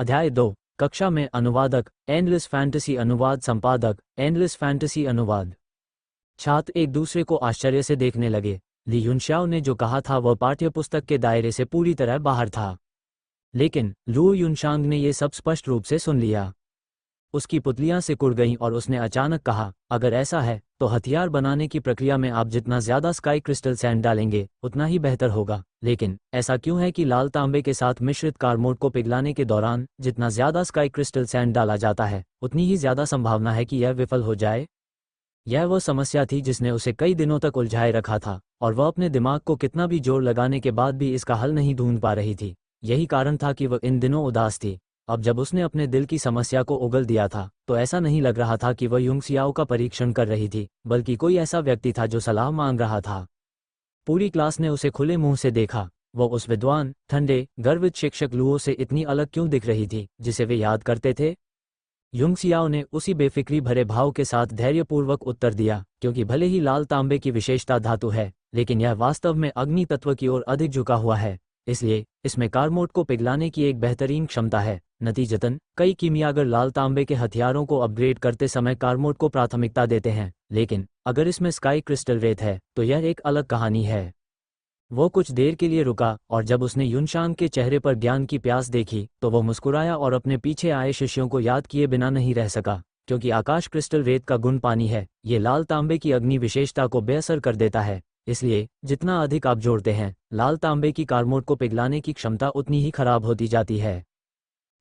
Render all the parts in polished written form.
अध्याय 2। कक्षा में अनुवादक, एंडलेस फैंटेसी अनुवाद संपादक, एंडलेस फैंटेसी अनुवाद। छात्र एक दूसरे को आश्चर्य से देखने लगे। ली युनशाओ ने जो कहा था वह पाठ्यपुस्तक के दायरे से पूरी तरह बाहर था, लेकिन लू युनशांग ने यह सब स्पष्ट रूप से सुन लिया। उसकी पुतलियां सिकुड़ गईं और उसने अचानक कहा, अगर ऐसा है तो हथियार बनाने की प्रक्रिया में आप जितना ज्यादा स्काई क्रिस्टल सैंड डालेंगे उतना ही बेहतर होगा। लेकिन ऐसा क्यों है कि लाल तांबे के साथ मिश्रित कारमोड को पिघलाने के दौरान जितना ज्यादा स्काई क्रिस्टल सैंड डाला जाता है उतनी ही ज्यादा संभावना है कि यह विफल हो जाए? यह वह समस्या थी जिसने उसे कई दिनों तक उलझाए रखा था, और वह अपने दिमाग को कितना भी जोर लगाने के बाद भी इसका हल नहीं ढूंढ पा रही थी। यही कारण था कि वह इन दिनों उदास थी। अब जब उसने अपने दिल की समस्या को उगल दिया था तो ऐसा नहीं लग रहा था कि वह युंगसियाओ का परीक्षण कर रही थी, बल्कि कोई ऐसा व्यक्ति था जो सलाह मांग रहा था। पूरी क्लास ने उसे खुले मुंह से देखा। वह उस विद्वान, ठंडे, गर्वित शिक्षक लुओ से इतनी अलग क्यों दिख रही थी जिसे वे याद करते थे? युंगसियाओ ने उसी बेफिक्री भरे भाव के साथ धैर्यपूर्वक उत्तर दिया, क्योंकि भले ही लाल तांबे की विशेषता धातु है, लेकिन यह वास्तव में अग्नि तत्व की ओर अधिक झुका हुआ है। इसलिए इसमें कारमोड को पिघलाने की एक बेहतरीन क्षमता है। नतीजतन कई कीमियागर लाल तांबे के हथियारों को अपग्रेड करते समय कारमोड को प्राथमिकता देते हैं, लेकिन अगर इसमें स्काई क्रिस्टल रेत है तो यह एक अलग कहानी है। वो कुछ देर के लिए रुका, और जब उसने युनशांग के चेहरे पर ज्ञान की प्यास देखी तो वह मुस्कुराया और अपने पीछे आए शिष्यों को याद किए बिना नहीं रह सका। क्योंकि आकाश क्रिस्टल रेत का गुण पानी है, ये लाल तांबे की अग्नि विशेषता को बेअसर कर देता है। इसलिए जितना अधिक आप जोड़ते हैं, लाल तांबे की कारमोड को पिघलाने की क्षमता उतनी ही खराब होती जाती है।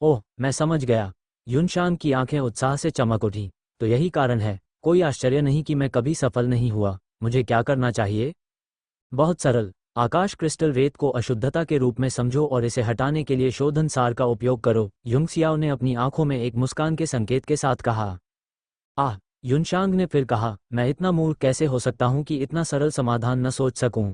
ओह, मैं समझ गया। युनशांग की आंखें उत्साह से चमक उठी। तो यही कारण है, कोई आश्चर्य नहीं कि मैं कभी सफल नहीं हुआ। मुझे क्या करना चाहिए? बहुत सरल। आकाश क्रिस्टल रेत को अशुद्धता के रूप में समझो और इसे हटाने के लिए शोधन सार का उपयोग करो, युंगसियाओ ने अपनी आंखों में एक मुस्कान के संकेत के साथ कहा। आह, युनशांग ने फिर कहा, मैं इतना मूर्ख कैसे हो सकता हूं कि इतना सरल समाधान न सोच सकूं?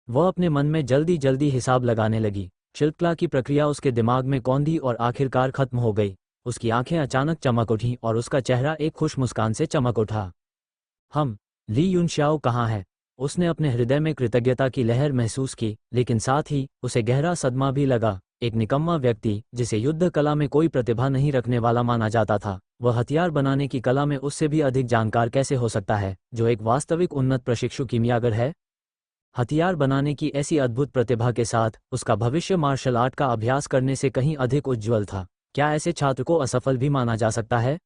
वह अपने मन में जल्दी जल्दी हिसाब लगाने लगी। शिल्पकला की प्रक्रिया उसके दिमाग में कौंधी और आखिरकार खत्म हो गई। उसकी आंखें अचानक चमक उठीं और उसका चेहरा एक खुश मुस्कान से चमक उठा। ली युनशाओ कहाँ है? उसने अपने हृदय में कृतज्ञता की लहर महसूस की, लेकिन साथ ही उसे गहरा सदमा भी लगा। एक निकम्मा व्यक्ति जिसे युद्ध कला में कोई प्रतिभा नहीं रखने वाला माना जाता था, वह हथियार बनाने की कला में उससे भी अधिक जानकार कैसे हो सकता है, जो एक वास्तविक उन्नत प्रशिक्षु कीमियागर है? हथियार बनाने की ऐसी अद्भुत प्रतिभा के साथ उसका भविष्य मार्शल आर्ट का अभ्यास करने से कहीं अधिक उज्ज्वल था। क्या ऐसे छात्र को असफल भी माना जा सकता है?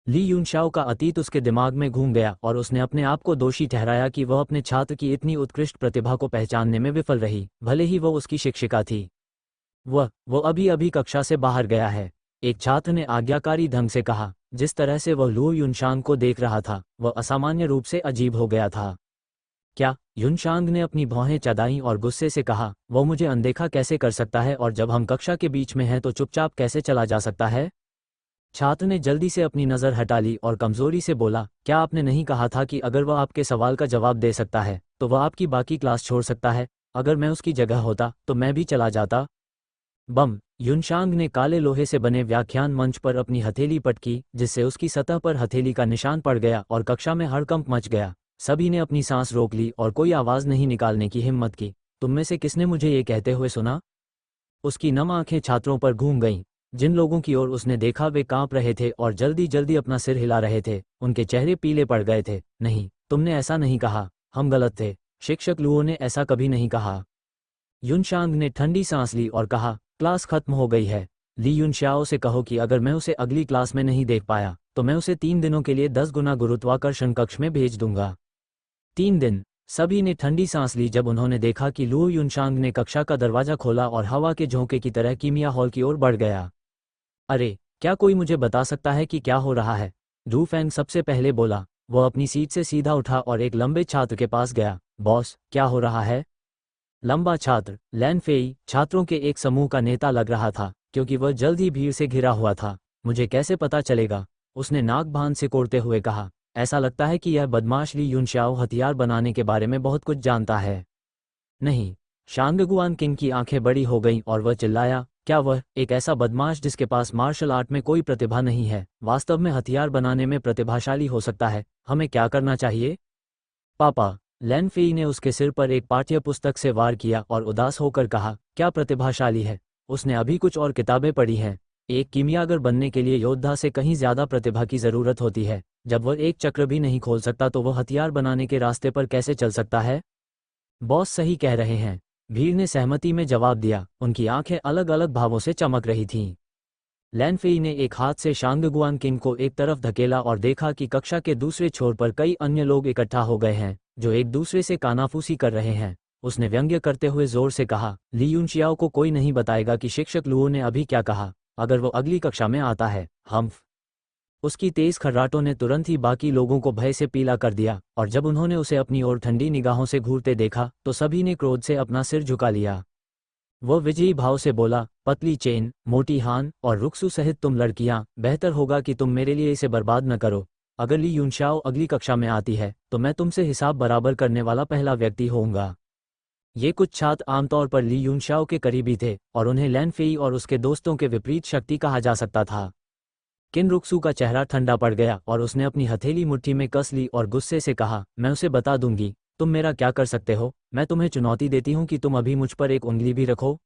ली युनशाओ का अतीत उसके दिमाग में घूम गया और उसने अपने आप को दोषी ठहराया कि वह अपने छात्र की इतनी उत्कृष्ट प्रतिभा को पहचानने में विफल रही, भले ही वह उसकी शिक्षिका थी। वो अभी अभी कक्षा से बाहर गया है, एक छात्र ने आज्ञाकारी ढंग से कहा। जिस तरह से वह लू युनशांग को देख रहा था वह असामान्य रूप से अजीब हो गया था। क्या? युनशांग ने अपनी भौहें चदाईं और गुस्से से कहा, वो मुझे अनदेखा कैसे कर सकता है, और जब हम कक्षा के बीच में हैं तो चुपचाप कैसे चला जा सकता है? छात्र ने जल्दी से अपनी नज़र हटा ली और कमजोरी से बोला, क्या आपने नहीं कहा था कि अगर वह आपके सवाल का जवाब दे सकता है तो वह आपकी बाकी क्लास छोड़ सकता है? अगर मैं उसकी जगह होता तो मैं भी चला जाता। बम। युनशांग ने काले लोहे से बने व्याख्यान मंच पर अपनी हथेली पटकी, जिससे उसकी सतह पर हथेली का निशान पड़ गया और कक्षा में हड़कंप मच गया। सभी ने अपनी सांस रोक ली और कोई आवाज़ नहीं निकालने की हिम्मत की। तुम में से किसने मुझे ये कहते हुए सुना? उसकी नम आंखें छात्रों पर घूम गईं। जिन लोगों की ओर उसने देखा वे कांप रहे थे और जल्दी जल्दी अपना सिर हिला रहे थे। उनके चेहरे पीले पड़ गए थे। नहीं, तुमने ऐसा नहीं कहा, हम गलत थे। शिक्षक लुओ ने ऐसा कभी नहीं कहा। युनशांग ने ठंडी सांस ली और कहा, क्लास खत्म हो गई है। ली युनशाओ से कहो कि अगर मैं उसे अगली क्लास में नहीं देख पाया तो मैं उसे 3 दिनों के लिए 10 गुना गुरुत्वाकर्षण कक्ष में भेज दूंगा। 3 दिन। सभी ने ठंडी सांस ली जब उन्होंने देखा कि लू युनशांग ने कक्षा का दरवाजा खोला और हवा के झोंके की तरह कीमिया हॉल की ओर बढ़ गया। अरे, क्या कोई मुझे बता सकता है कि क्या हो रहा है? डू फैंग सबसे पहले बोला। वह अपनी सीट से सीधा उठा और एक लंबे छात्र के पास गया। बॉस, क्या हो रहा है? लंबा छात्र, लैन फेई, छात्रों के एक समूह का नेता लग रहा था, क्योंकि वह जल्द ही भीड़ से घिरा हुआ था। मुझे कैसे पता चलेगा? उसने नाक बांध सिकोड़ते हुए कहा। ऐसा लगता है कि यह बदमाश ली युनशाओ हथियार बनाने के बारे में बहुत कुछ जानता है। नहीं। शांगगुआन किंग की आंखें बड़ी हो गईं और वह चिल्लाया, क्या वह, एक ऐसा बदमाश जिसके पास मार्शल आर्ट में कोई प्रतिभा नहीं है, वास्तव में हथियार बनाने में प्रतिभाशाली हो सकता है? हमें क्या करना चाहिए? पापा। लैन फेई ने उसके सिर पर एक पाठ्य पुस्तक से वार किया और उदास होकर कहा, क्या प्रतिभाशाली है? उसने अभी कुछ और किताबें पढ़ी हैं। एक कीमियागर बनने के लिए योद्धा से कहीं ज्यादा प्रतिभा की जरूरत होती है। जब वह एक चक्र भी नहीं खोल सकता तो वह हथियार बनाने के रास्ते पर कैसे चल सकता है? बॉस सही कह रहे हैं, भीड़ ने सहमति में जवाब दिया। उनकी आंखें अलग अलग भावों से चमक रही थीं। लैन फेई ने एक हाथ से शांगगुआन किंग को एक तरफ धकेला और देखा कि कक्षा के दूसरे छोर पर कई अन्य लोग इकट्ठा हो गए हैं जो एक दूसरे से कानाफूसी कर रहे हैं। उसने व्यंग्य करते हुए जोर से कहा, ली यूनशियाओ को कोई नहीं बताएगा कि शिक्षक लुओ ने अभी क्या कहा। अगर वो अगली कक्षा में आता है, हम उसकी तेज खर्राटों ने तुरंत ही बाकी लोगों को भय से पीला कर दिया, और जब उन्होंने उसे अपनी ओर ठंडी निगाहों से घूरते देखा तो सभी ने क्रोध से अपना सिर झुका लिया। वह विजयी भाव से बोला, पतली चेन, मोटी हान और रुक्सू सहित तुम लड़कियां, बेहतर होगा कि तुम मेरे लिए इसे बर्बाद न करो। अगर ली यूनशाओ अगली कक्षा में आती है तो मैं तुमसे हिसाब बराबर करने वाला पहला व्यक्ति होऊंगा। ये कुछ छात्र आमतौर पर ली यूनशाओ के करीबी थे और उन्हें लैन फेई और उसके दोस्तों के विपरीत शक्ति कहा जा सकता था। किन रुक्सू का चेहरा ठंडा पड़ गया और उसने अपनी हथेली मुट्ठी में कस ली और गुस्से से कहा, मैं उसे बता दूंगी, तुम मेरा क्या कर सकते हो। मैं तुम्हें चुनौती देती हूं कि तुम अभी मुझ पर एक उंगली भी रखो।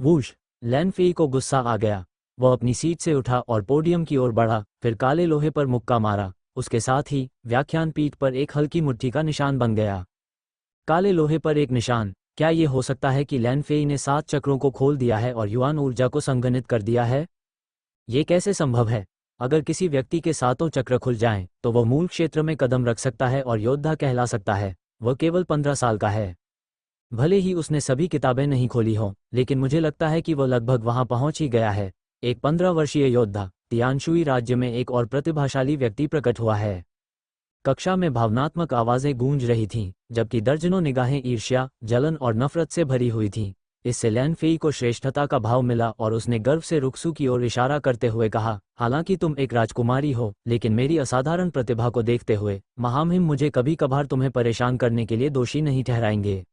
वूश! लैन फेई को गुस्सा आ गया। वह अपनी सीट से उठा और पोडियम की ओर बढ़ा, फिर काले लोहे पर मुक्का मारा। उसके साथ ही व्याख्यान पीठ पर एक हल्की मुट्ठी का निशान बन गया। काले लोहे पर एक निशान। क्या ये हो सकता है कि लैन फेई ने 7 चक्रों को खोल दिया है और युआन ऊर्जा को संघनित कर दिया है? ये कैसे संभव है? अगर किसी व्यक्ति के 7 चक्र खुल जाएं, तो वह मूल क्षेत्र में कदम रख सकता है और योद्धा कहला सकता है। वह केवल 15 साल का है। भले ही उसने सभी किताबें नहीं खोली हों, लेकिन मुझे लगता है कि वह लगभग वहां पहुंच ही गया है। एक 15 वर्षीय योद्धा। तियानशुई राज्य में एक और प्रतिभाशाली व्यक्ति प्रकट हुआ है। कक्षा में भावनात्मक आवाजें गूंज रही थीं, जबकि दर्जनों निगाहें ईर्ष्या, जलन और नफरत से भरी हुई थीं। इससे लैन फेई को श्रेष्ठता का भाव मिला और उसने गर्व से रुक्सू की ओर इशारा करते हुए कहा, हालांकि तुम एक राजकुमारी हो, लेकिन मेरी असाधारण प्रतिभा को देखते हुए महामहिम मुझे कभी कभार तुम्हें परेशान करने के लिए दोषी नहीं ठहराएंगे।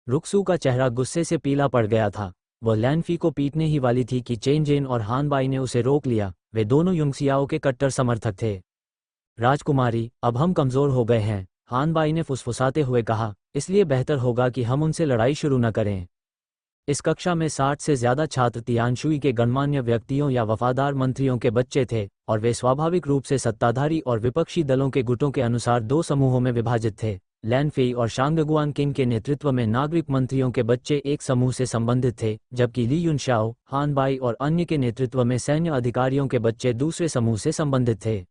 रुक्सू का चेहरा गुस्से से पीला पड़ गया था। वह लैन फी को पीटने ही वाली थी कि चेन जेन और हान बाई ने उसे रोक लिया। वे दोनों युंगसियाओ के कट्टर समर्थक थे। राजकुमारी, अब हम कमजोर हो गए हैं, हान बाई ने फुसफुसाते हुए कहा, इसलिए बेहतर होगा कि हम उनसे लड़ाई शुरू न करें। इस कक्षा में 60 से ज्यादा छात्र तियानशुई के गणमान्य व्यक्तियों या वफादार मंत्रियों के बच्चे थे, और वे स्वाभाविक रूप से सत्ताधारी और विपक्षी दलों के गुटों के अनुसार 2 समूहों में विभाजित थे। लैन फेई और शांगगुआन किंग के नेतृत्व में नागरिक मंत्रियों के बच्चे एक समूह से संबंधित थे, जबकि ली युनशाओ, हान बाई और अन्य के नेतृत्व में सैन्य अधिकारियों के बच्चे दूसरे समूह से संबंधित थे।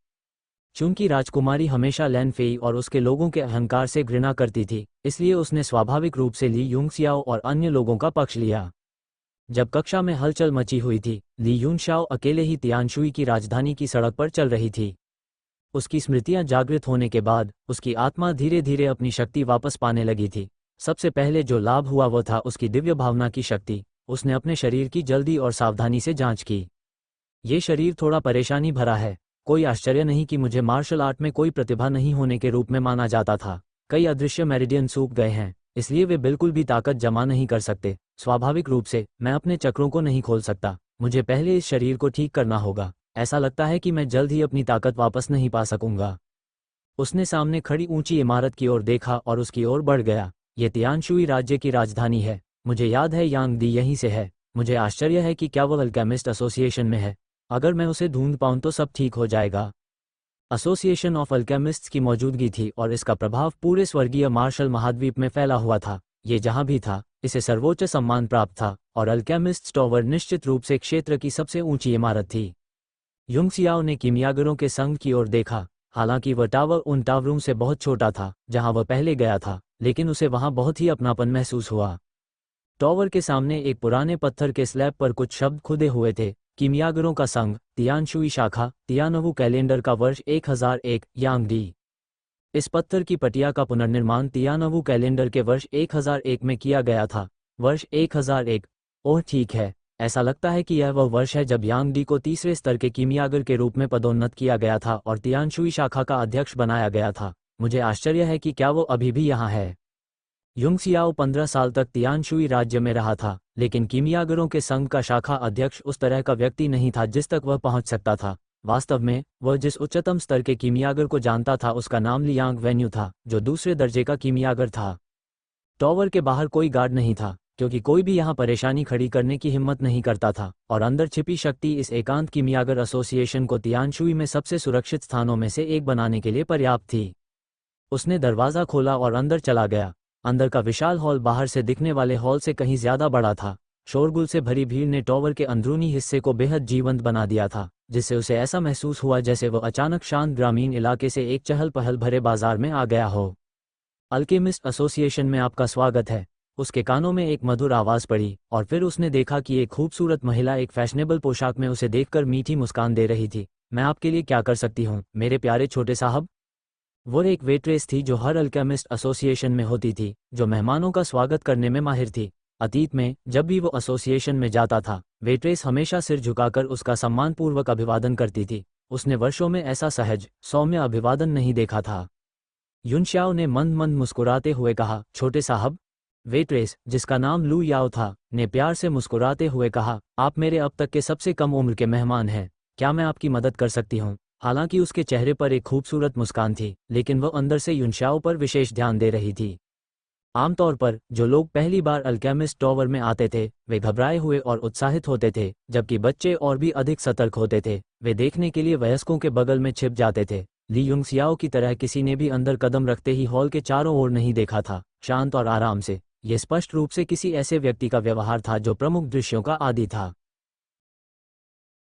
चूंकि राजकुमारी हमेशा लैन फेई और उसके लोगों के अहंकार से घृणा करती थी, इसलिए उसने स्वाभाविक रूप से ली युंगसियाओ और अन्य लोगों का पक्ष लिया। जब कक्षा में हलचल मची हुई थी, ली युनशाओ अकेले ही तियानशुई की राजधानी की सड़क पर चल रही थी। उसकी स्मृतियां जागृत होने के बाद उसकी आत्मा धीरे धीरे अपनी शक्ति वापस पाने लगी थी। सबसे पहले जो लाभ हुआ वह था उसकी दिव्य भावना की शक्ति। उसने अपने शरीर की जल्दी और सावधानी से जांच की। ये शरीर थोड़ा परेशानी भरा है। कोई आश्चर्य नहीं कि मुझे मार्शल आर्ट में कोई प्रतिभा नहीं होने के रूप में माना जाता था। कई अदृश्य मेरिडियन सूख गए हैं, इसलिए वे बिल्कुल भी ताकत जमा नहीं कर सकते। स्वाभाविक रूप से मैं अपने चक्रों को नहीं खोल सकता। मुझे पहले इस शरीर को ठीक करना होगा। ऐसा लगता है कि मैं जल्द ही अपनी ताकत वापस नहीं पा सकूंगा। उसने सामने खड़ी ऊंची इमारत की ओर देखा और उसकी ओर बढ़ गया। ये तियानशुई राज्य की राजधानी है। मुझे याद है यांग दी यहीं से है। मुझे आश्चर्य है कि क्या वह अल्केमिस्ट एसोसिएशन में है। अगर मैं उसे ढूंढ पाऊं तो सब ठीक हो जाएगा। एसोसिएशन ऑफ अल्केमिस्ट्स की मौजूदगी थी और इसका प्रभाव पूरे स्वर्गीय मार्शल महाद्वीप में फैला हुआ था। ये जहां भी था, इसे सर्वोच्च सम्मान प्राप्त था, और अल्केमिस्ट्स टॉवर निश्चित रूप से क्षेत्र की सबसे ऊंची इमारत थी। युंगसियाओ ने कीमियागरों के संघ की ओर देखा। हालांकि वह टावर उन टावरों से बहुत छोटा था जहां वह पहले गया था, लेकिन उसे वहां बहुत ही अपनापन महसूस हुआ। टावर के सामने एक पुराने पत्थर के स्लैब पर कुछ शब्द खुदे हुए थे। कीमियागरों का संघ, तियानशुई शाखा, तियानवु कैलेंडर का वर्ष 1001, यांग डी। इस पत्थर की पटिया का पुनर्निर्माण तियानवु कैलेंडर के वर्ष 1001 में किया गया था। वर्ष 1001। ओह ठीक है, ऐसा लगता है कि यह वह वर्ष है जब यांग डी को तीसरे स्तर के कीमियागर के रूप में पदोन्नत किया गया था और तियानशुई शाखा का अध्यक्ष बनाया गया था। मुझे आश्चर्य है कि क्या वो अभी भी यहाँ है। युंगसियाओ 15 साल तक तियानशुई राज्य में रहा था, लेकिन कीमियागरों के संघ का शाखा अध्यक्ष उस तरह का व्यक्ति नहीं था जिस तक वह पहुंच सकता था। वास्तव में वह जिस उच्चतम स्तर के कीमियागर को जानता था उसका नाम लियांग वेन्यू था, जो दूसरे दर्जे का कीमियागर था। टावर के बाहर कोई गार्ड नहीं था, क्योंकि कोई भी यहाँ परेशानी खड़ी करने की हिम्मत नहीं करता था, और अंदर छिपी शक्ति इस एकांत किमियागर एसोसिएशन को तियानशुई में सबसे सुरक्षित स्थानों में से एक बनाने के लिए पर्याप्त थी। उसने दरवाज़ा खोला और अंदर चला गया। अंदर का विशाल हॉल बाहर से दिखने वाले हॉल से कहीं ज्यादा बड़ा था। शोरगुल से भरी भीड़ ने टॉवर के अंदरूनी हिस्से को बेहद जीवंत बना दिया था, जिससे उसे ऐसा महसूस हुआ जैसे वह अचानक शांत ग्रामीण इलाके से एक चहल पहल भरे बाजार में आ गया हो। अल्केमिस्ट एसोसिएशन में आपका स्वागत है। उसके कानों में एक मधुर आवाज़ पड़ी, और फिर उसने देखा कि एक खूबसूरत महिला एक फैशनेबल पोशाक में उसे देखकर मीठी मुस्कान दे रही थी। मैं आपके लिए क्या कर सकती हूँ, मेरे प्यारे छोटे साहब? वो एक वेट्रेस थी जो हर अल्केमिस्ट एसोसिएशन में होती थी, जो मेहमानों का स्वागत करने में माहिर थी। अतीत में जब भी वो एसोसिएशन में जाता था, वेट्रेस हमेशा सिर झुकाकर उसका सम्मानपूर्वक अभिवादन करती थी। उसने वर्षों में ऐसा सहज, सौम्य अभिवादन नहीं देखा था। युनशाओ ने मंद मंद मुस्कुराते हुए कहा, छोटे साहब। वेट्रेस, जिसका नाम लू याओ था, ने प्यार से मुस्कुराते हुए कहा, आप मेरे अब तक के सबसे कम उम्र के मेहमान हैं। क्या मैं आपकी मदद कर सकती हूँ? हालांकि उसके चेहरे पर एक खूबसूरत मुस्कान थी, लेकिन वह अंदर से युनशाओ पर विशेष ध्यान दे रही थी। आमतौर पर जो लोग पहली बार अल्केमिस्ट टॉवर में आते थे वे घबराए हुए और उत्साहित होते थे, जबकि बच्चे और भी अधिक सतर्क होते थे। वे देखने के लिए वयस्कों के बगल में छिप जाते थे। ली युंगसियाओ की तरह किसी ने भी अंदर कदम रखते ही हॉल के चारों ओर नहीं देखा था, शांत और आराम से। यह स्पष्ट रूप से किसी ऐसे व्यक्ति का व्यवहार था जो प्रमुख दृश्यों का आदी था।